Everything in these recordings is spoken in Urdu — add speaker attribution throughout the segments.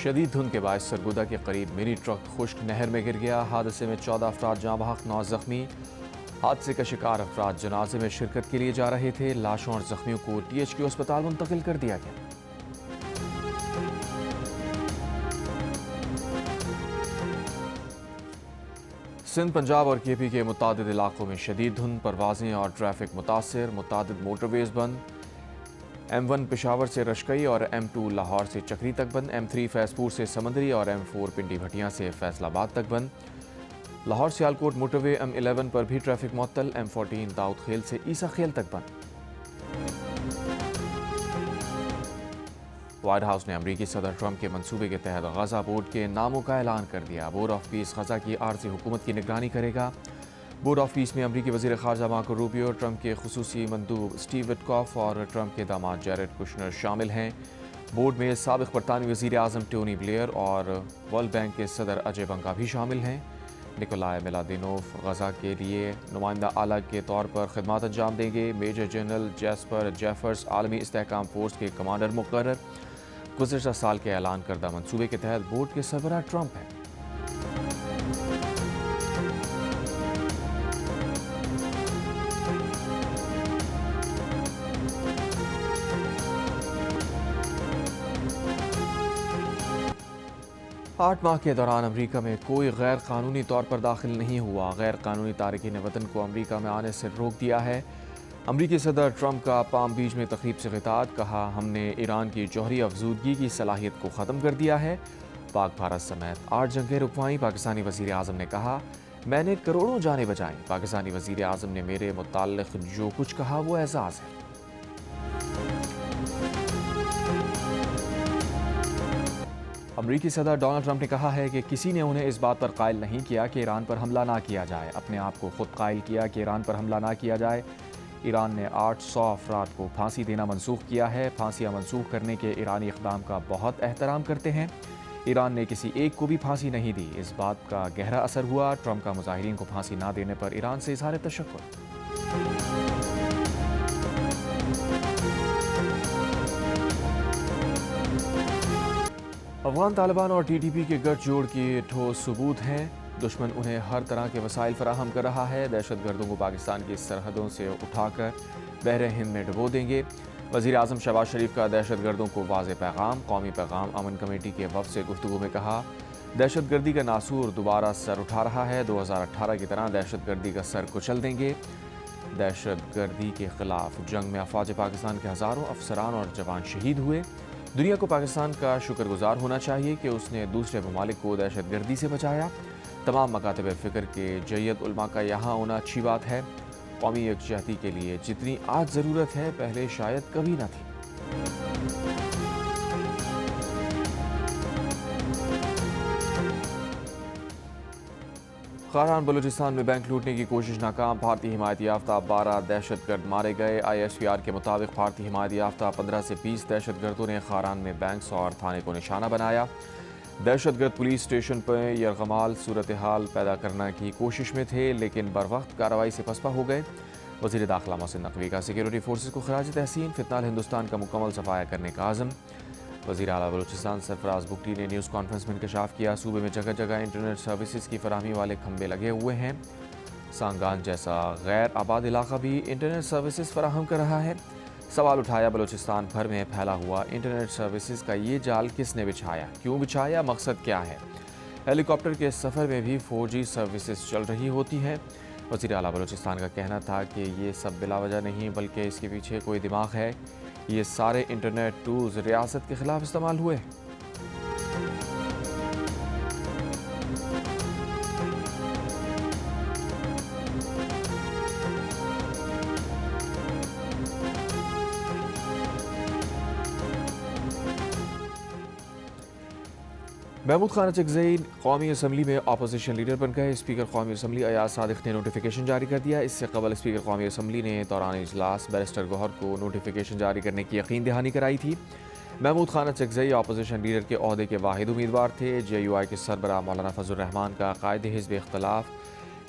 Speaker 1: شدید دھند کے باعث سرگودا کے قریب منی ٹرک خشک نہر میں گر گیا۔ حادثے میں 14 افراد جاں بحق، 9 زخمی۔ حادثے کا شکار افراد جنازے میں شرکت کے لیے جا رہے تھے۔ لاشوں اور زخمیوں کو THQ اسپتال منتقل کر دیا گیا۔ سندھ، پنجاب اور KP کے متعدد علاقوں میں شدید دھند، پروازیں اور ٹریفک متاثر، متعدد موٹر ویز بند۔ M1 پشاور سے رشکئی اور M2 لاہور سے چکری تک بند، M3 فیض پور سے سمندری اور M4 پنڈی بھٹیاں سے فیصل آباد تک بند۔ لاہور سیالکوٹ موٹر وے M11 پر بھی ٹریفک معطل، M14 داؤد خیل سے عیسیٰ خیل تک بند۔ وائٹ ہاؤس نے امریکی صدر ٹرمپ کے منصوبے کے تحت غزہ بورڈ کے ناموں کا اعلان کر دیا۔ بورڈ آف پیس غزہ کی عارضی حکومت کی نگرانی کرے گا۔ بورڈ آف پیس میں امریکی وزیر خارجہ مارکو روبیو، ٹرمپ کے خصوصی مندوب اسٹیو وٹکاف اور ٹرمپ کے داماد جیرڈ کشنر شامل ہیں۔ بورڈ میں سابق برطانوی وزیر اعظم ٹونی بلیئر اور ورلڈ بینک کے صدر اجے بنگا بھی شامل ہیں۔ نکولائے میلادینوف غزہ کے لیے نمائندہ اعلیٰ کے طور پر خدمات انجام دیں گے۔ میجر جنرل جیسپر جیفرس عالمی استحکام فورس کے کمانڈر مقرر۔ گزشتہ سال کے اعلان کردہ منصوبے کے تحت بورڈ کے سربراہ ٹرمپ ہیں۔ آٹھ ماہ کے دوران امریکہ میں کوئی غیر قانونی طور پر داخل نہیں ہوا۔ غیر قانونی تارکین وطن کو امریکہ میں آنے سے روک دیا ہے۔ امریکی صدر ٹرمپ کا پام بیچ میں تقریب سے خطاب، کہا ہم نے ایران کی جوہری افزودگی کی صلاحیت کو ختم کر دیا ہے۔ پاک بھارت سمیت 8 جنگیں رکوائیں۔ پاکستانی وزیر اعظم نے کہا میں نے کروڑوں جانیں بچائیں۔ پاکستانی وزیر اعظم نے میرے متعلق جو کچھ کہا وہ اعزاز ہے۔ امریکی صدر ڈونلڈ ٹرمپ نے کہا ہے کہ کسی نے انہیں اس بات پر قائل نہیں کیا کہ ایران پر حملہ نہ کیا جائے، اپنے آپ کو خود قائل کیا کہ ایران پر حملہ نہ کیا جائے۔ ایران نے 800 افراد کو پھانسی دینا منسوخ کیا ہے۔ پھانسیاں منسوخ کرنے کے ایرانی اقدام کا بہت احترام کرتے ہیں۔ ایران نے کسی ایک کو بھی پھانسی نہیں دی، اس بات کا گہرا اثر ہوا۔ ٹرمپ کا مظاہرین کو پھانسی نہ دینے پر ایران سے اظہار تشکر۔ افغان طالبان اور TTP کے گٹھ جوڑ کی ٹھوس ثبوت ہیں۔ دشمن انہیں ہر طرح کے وسائل فراہم کر رہا ہے۔ دہشت گردوں کو پاکستان کی سرحدوں سے اٹھا کر بحر ہند میں ڈبو دیں گے۔ وزیر اعظم شہباز شریف کا دہشت گردوں کو واضح پیغام۔ قومی پیغام امن کمیٹی کے وفد سے گفتگو میں کہا دہشت گردی کا ناسور دوبارہ سر اٹھا رہا ہے۔ 2018 کی طرح دہشت گردی کا سر کچل دیں گے۔ دہشت گردی کے خلاف جنگ میں افواج پاکستان کے ہزاروں افسران اور جوان شہید ہوئے۔ دنیا کو پاکستان کا شکر گزار ہونا چاہیے کہ اس نے دوسرے ممالک کو دہشت گردی سے بچایا۔ تمام مکاتب فکر کے جید علماء کا یہاں ہونا اچھی بات ہے۔ قومی یکجہتی کے لیے جتنی آج ضرورت ہے پہلے شاید کبھی نہ تھی۔ خاران بلوچستان میں بینک لوٹنے کی کوشش ناکام، بھارتی حمایت یافتہ 12 دہشت گرد مارے گئے۔ ISPR کے مطابق بھارتی حمایت یافتہ 15 سے 20 دہشت گردوں نے خاران میں بینکس اور تھانے کو نشانہ بنایا۔ دہشت گرد پولیس اسٹیشن پر یرغمال صورتحال پیدا کرنے کی کوشش میں تھے لیکن بروقت کارروائی سے پسپا ہو گئے۔ وزیر داخلہ محسن نقوی کا سیکیورٹی فورسز کو خراج تحسین، فتنہ ہندوستان کا مکمل صفایا کرنے کا عزم۔ وزیر اعلیٰ بلوچستان سرفراز بگٹی نے نیوز کانفرنس میں انکشاف کیا صوبے میں جگہ جگہ انٹرنیٹ سروسز کی فراہمی والے کھمبے لگے ہوئے ہیں۔ سانگان جیسا غیر آباد علاقہ بھی انٹرنیٹ سروسز فراہم کر رہا ہے۔ سوال اٹھایا بلوچستان بھر میں پھیلا ہوا انٹرنیٹ سروسز کا یہ جال کس نے بچھایا، کیوں بچھایا، مقصد کیا ہے؟ ہیلی کاپٹر کے سفر میں بھی 4G سروسز چل رہی ہوتی ہیں۔ وزیر اعلیٰ بلوچستان کا کہنا تھا کہ یہ سب بلا وجہ نہیں بلکہ اس کے پیچھے کوئی دماغ ہے۔ یہ سارے انٹرنیٹ ٹولز ریاست کے خلاف استعمال ہوئے۔ محمود خان اچکزئی قومی اسمبلی میں اپوزیشن لیڈر بن گئے۔ اسپیکر قومی اسمبلی ایاز صادق نے نوٹیفیکیشن جاری کر دیا۔ اس سے قبل اسپیکر قومی اسمبلی نے دوران اجلاس بیرسٹر گوہر کو نوٹیفیکیشن جاری کرنے کی یقین دہانی کرائی تھی۔ محمود خان اچکزئی اپوزیشن لیڈر کے عہدے کے واحد امیدوار تھے۔ JUI کے سربراہ مولانا فضل الرحمان کا قائد حزب اختلاف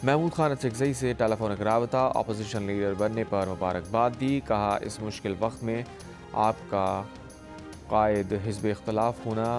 Speaker 1: محمود خان اچکزئی سے ٹیلی فونک رابطہ، اپوزیشن لیڈر بننے پر مبارکباد دی، کہا اس مشکل وقت میں آپ کا قائد حزب اختلاف ہونا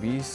Speaker 1: 20